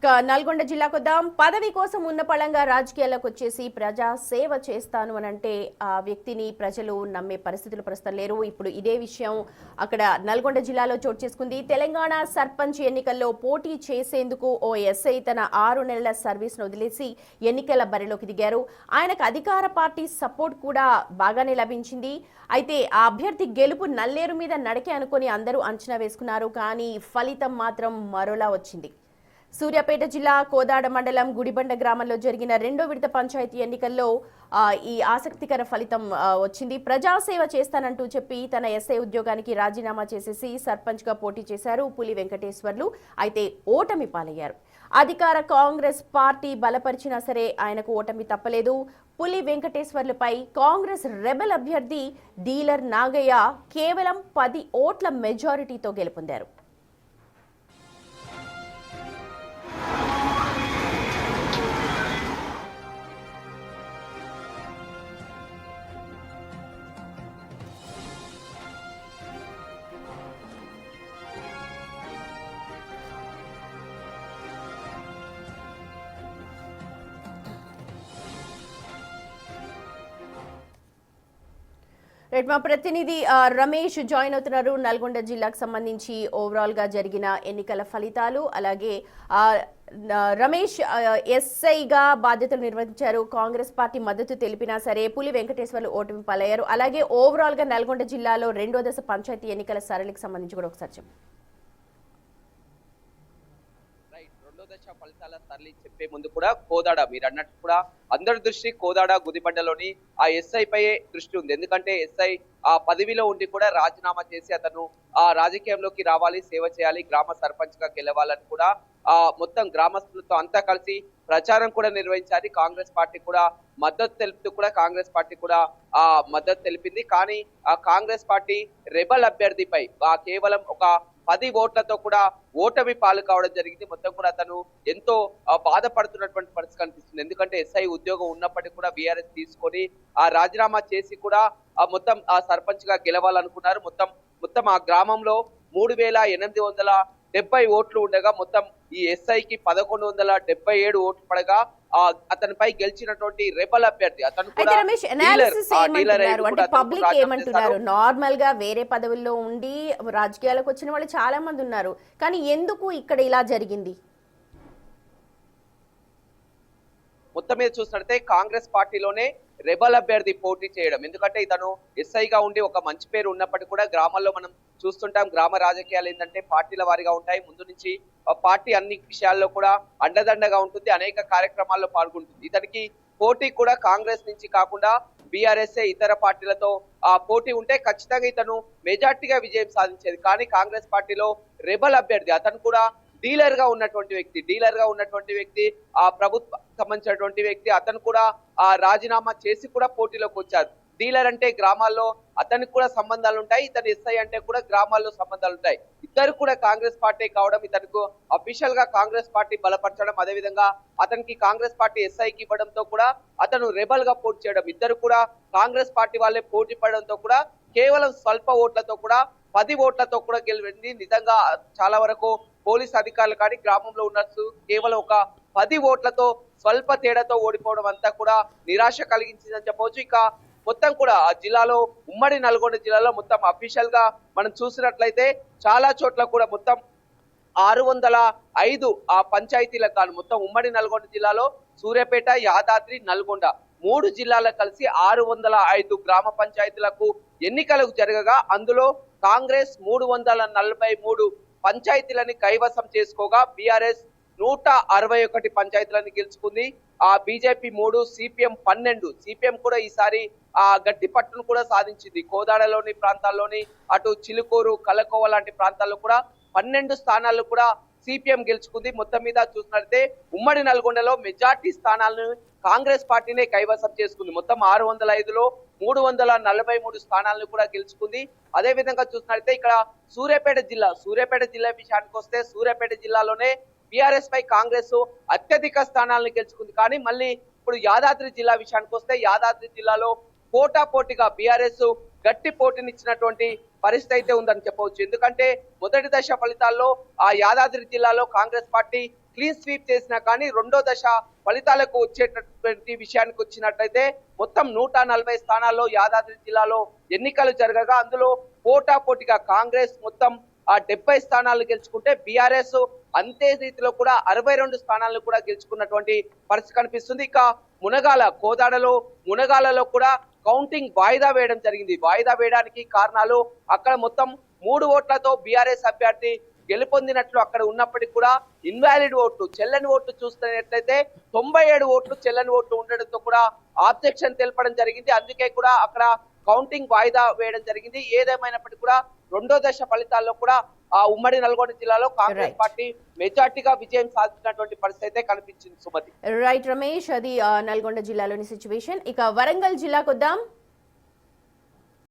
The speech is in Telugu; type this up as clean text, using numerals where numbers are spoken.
ఇక నల్గొండ జిల్లాకొద్దాం. పదవి కోసం ఉన్నపళంగా రాజకీయాల్లోకి వచ్చేసి ప్రజా సేవ చేస్తాను అని అంటే ఆ వ్యక్తిని ప్రజలు నమ్మే పరిస్థితులు ప్రస్తుతం లేరు. ఇప్పుడు ఇదే విషయం అక్కడ నల్గొండ జిల్లాలో చోటు చేసుకుంది. తెలంగాణ సర్పంచ్ ఎన్నికల్లో పోటీ చేసేందుకు ఓ ఎస్ఐ తన 6 నెలల సర్వీస్ను వదిలేసి ఎన్నికల బరిలోకి దిగారు. ఆయనకు అధికార పార్టీ సపోర్ట్ కూడా బాగానే లభించింది. అయితే ఆ అభ్యర్థి గెలుపు నల్లేరు మీద నడకే అనుకుని అందరూ అంచనా వేసుకున్నారు. కానీ ఫలితం మాత్రం మరోలా వచ్చింది. సూర్యాపేట జిల్లా కోదాడ మండలం గుడిబండ గ్రామంలో జరిగిన రెండో విడత పంచాయతీ ఎన్నికల్లో ఈ ఆసక్తికర ఫలితం వచ్చింది. ప్రజాసేవ చేస్తానంటూ చెప్పి తన ఎస్ఐ ఉద్యోగానికి రాజీనామా చేసేసి సర్పంచ్గా పోటీ చేశారు పులి వెంకటేశ్వర్లు. అయితే ఓటమి పాలయ్యారు. అధికార కాంగ్రెస్ పార్టీ బలపరిచినా సరే ఆయనకు ఓటమి తప్పలేదు. పులి వెంకటేశ్వర్లపై కాంగ్రెస్ రెబెల్ అభ్యర్థి డీలర్ నాగయ్య కేవలం 10 ఓట్ల మెజారిటీతో గెలుపొందారు. మా ప్రతినిధి రమేష్ జాయిన్ అవుతున్నారు. నల్గొండ జిల్లాకు సంబంధించి ఓవరాల్ గా జరిగిన ఎన్నికల ఫలితాలు, అలాగే రమేష్ ఎస్ఐగా బాధ్యతలు నిర్వహించారు. కాంగ్రెస్ పార్టీ మద్దతు తెలిపినా సరే పులి వెంకటేశ్వర్లు ఓటమి పాలయ్యారు. అలాగే ఓవరాల్ గా నల్గొండ జిల్లాలో రెండో దశ పంచాయతీ ఎన్నికల సరళికి సంబంధించి కూడా ఒకసారి చెప్పండి. దశ ఫలితాల సరళి చెప్పే ముందు కూడా కోదాడ మీరు అన్నట్టు కూడా అందరి దృష్టి కోదాడ గుదిబండలోని ఆ ఎస్ఐ పై దృష్టి ఉంది. ఎందుకంటే ఎస్ఐ ఆ పదవిలో ఉండి కూడా రాజీనామా చేసి అతను ఆ రాజకీయంలోకి రావాలి, సేవ చేయాలి, గ్రామ సర్పంచ్ గా గెలవాలని కూడా మొత్తం గ్రామస్తులతో అంతా కలిసి ప్రచారం కూడా నిర్వహించాలి. కాంగ్రెస్ పార్టీ కూడా మద్దతు తెలుపుతూ కూడా కాంగ్రెస్ పార్టీ కూడా ఆ మద్దతు తెలిపింది. కానీ ఆ కాంగ్రెస్ పార్టీ రెబల్ అభ్యర్థిపై కేవలం ఒక 10 ఓట్లతో కూడా ఓటమి పాలు కావడం జరిగింది. మొత్తం కూడా అతను ఎంతో బాధపడుతున్నటువంటి పరిస్థితి కనిపిస్తుంది. ఎందుకంటే ఎస్ఐ ఉద్యోగం ఉన్నప్పటికీ కూడా బీఆర్ఎస్ తీసుకొని ఆ రాజీనామా చేసి కూడా మొత్తం ఆ సర్పంచ్ గా గెలవాలనుకున్నారు. మొత్తం ఆ గ్రామంలో 3870 ఓట్లు ఉండగా మొత్తం ఈ ఎస్ఐకి 1177 ఓట్లు పడగా అతనిపై గెలిచినటువంటి రెబల్ అభ్యర్థి అతను పబ్లిక్ ఏమంటున్నారు? నార్మల్ గా వేరే పదవుల్లో ఉండి రాజకీయాలకు వచ్చిన వాళ్ళు చాలా మంది ఉన్నారు, కానీ ఎందుకు ఇక్కడ ఇలా జరిగింది? మొత్తం మీద చూసినట్లయితే కాంగ్రెస్ పార్టీలోనే రెబల్ అభ్యర్థి పోటీ చేయడం. ఎందుకంటే ఇతను ఎస్ఐగా ఉండి ఒక మంచి పేరు ఉన్నప్పటికీ కూడా గ్రామాల్లో మనం చూస్తుంటాం, గ్రామ రాజకీయాలు ఏంటంటే పార్టీల వారిగా ఉంటాయి. ముందు నుంచి పార్టీ అన్ని విషయాల్లో కూడా అండదండగా ఉంటుంది, అనేక కార్యక్రమాల్లో పాల్గొంటుంది. ఇతనికి పోటీ కూడా కాంగ్రెస్ నుంచి కాకుండా బీఆర్ఎస్ ఇతర పార్టీలతో పోటీ ఉంటే ఖచ్చితంగా ఇతను మెజార్టీగా విజయం సాధించేది. కానీ కాంగ్రెస్ పార్టీలో రెబల్ అభ్యర్థి అతను కూడా డీలర్ గా ఉన్నటువంటి వ్యక్తి ఆ ప్రభుత్వం సంబంధించినటువంటి వ్యక్తి అతను కూడా రాజీనామా చేసి కూడా పోటీలోకి వచ్చారు. డీలర్ అంటే గ్రామాల్లో అతనికి కూడా సంబంధాలు ఉంటాయి, ఇతను ఎస్ఐ అంటే కూడా గ్రామాల్లో సంబంధాలు ఉంటాయి. ఇద్దరు కూడా కాంగ్రెస్ పార్టీ కావడం, ఇతనికి అఫీషియల్ గా కాంగ్రెస్ పార్టీ బలపరచడం, అదేవిధంగా అతనికి కాంగ్రెస్ పార్టీ ఎస్ఐకి ఇవ్వడంతో కూడా అతను రెబల్ గా పోటీ చేయడం, ఇద్దరు కూడా కాంగ్రెస్ పార్టీ వాళ్ళే పోటీ పడడంతో కూడా కేవలం స్వల్ప ఓట్లతో కూడా 10 ఓట్లతో కూడా గెలిచింది. నిజంగా చాలా వరకు పోలీస్ అధికారులు కానీ గ్రామంలో ఉన్నట్టు కేవలం ఒక 10 ఓట్లతో స్వల్ప తేడాతో ఓడిపోవడం అంతా కూడా నిరాశ కలిగించిందని చెప్పవచ్చు. ఇక మొత్తం కూడా ఆ జిల్లాలో ఉమ్మడి నల్గొండ జిల్లాలో మొత్తం అఫీషియల్ గా మనం చూసినట్లయితే చాలా చోట్ల కూడా మొత్తం 605 పంచాయతీలకు గాను మొత్తం ఉమ్మడి నల్గొండ జిల్లాలో సూర్యాపేట, యాదాద్రి, నల్గొండ 3 జిల్లాలకు కలిసి 605 గ్రామ పంచాయతీలకు ఎన్నికలు జరగగా అందులో కాంగ్రెస్ 343 పంచాయతీలని కైవసం చేసుకోగా బీఆర్ఎస్ 161 పంచాయతీలను గెలుచుకుంది. BJP 3, CPM 12. సిపిఎం కూడా ఈసారి గట్టి పట్టును కూడా సాధించింది. కోదాడలోని ప్రాంతాల్లోని అటు చిలుకూరు, కలకోవ లాంటి ప్రాంతాల్లో కూడా 12 స్థానాల్లో కూడా సిపిఎం గెలుచుకుంది. మొత్తం మీద చూసినట్లయితే ఉమ్మడి నల్గొండలో మెజార్టీ స్థానాలను కాంగ్రెస్ పార్టీనే కైవసం చేసుకుంది. మొత్తం 605లో 343 స్థానాలను కూడా గెలుచుకుంది. అదే విధంగా చూసినట్లయితే ఇక్కడ సూర్యాపేట జిల్లా విషయానికి వస్తే సూర్యాపేట జిల్లాలోనే బీఆర్ఎస్ పై కాంగ్రెస్ అత్యధిక స్థానాలను గెలుచుకుంది. కానీ మళ్ళీ ఇప్పుడు యాదాద్రి జిల్లా విషయానికి వస్తే యాదాద్రి జిల్లాలో పోటాపోటీగా బీఆర్ఎస్ గట్టి పోటీనిచ్చినటువంటి పరిస్థితి అయితే ఉందని చెప్పవచ్చు. ఎందుకంటే మొదటి దశ ఫలితాల్లో ఆ యాదాద్రి జిల్లాలో కాంగ్రెస్ పార్టీ క్లీన్ స్వీప్ చేసినా కానీ రెండో దశ ఫలితాలకు వచ్చేటటువంటి విషయానికి వచ్చినట్లయితే మొత్తం 140 స్థానాల్లో యాదాద్రి జిల్లాలో ఎన్నికలు జరగగా అందులో పోటాపోటీగా కాంగ్రెస్ మొత్తం 70 స్థానాలు గెలుచుకుంటే బీఆర్ఎస్ అంతే రీతిలో కూడా 62 స్థానాలను కూడా గెలుచుకున్నటువంటి పరిస్థితి కనిపిస్తుంది. ఇక మునగాలలో కూడా కౌంటింగ్ వాయిదా వేయడం జరిగింది. వాయిదా వేయడానికి కారణాలు అక్కడ మొత్తం 3 ఓట్లతో బీఆర్ఎస్ అభ్యర్థి గెలుపొందినట్లు అక్కడ ఉన్నప్పటికీ కూడా ఇన్వాలిడ్ ఓట్లు చెల్లని ఓట్లు చూస్తున్నట్లయితే 97 ఓట్లు చెల్లని ఓట్లు ఉండడంతో కూడా ఆబ్జెక్షన్ తెలపడం జరిగింది. అందుకే కూడా అక్కడ కౌంటింగ్ వాయిదా వేయడం జరిగింది. ఏదేమైనప్పటికీ కూడా రెండో దశ ఫలితాల్లో కూడా ఉమ్మడి నల్గొండ జిల్లాలో కాంగ్రెస్ పార్టీ మెజార్టీగా విజయం సాధించినటువంటి పరిస్థితి అయితే కనిపించింది. సుమతి. రైట్ రమేష్, అది నల్గొండ జిల్లాలోని సిచ్యువేషన్. ఇక వరంగల్ జిల్లాకు వద్దాం.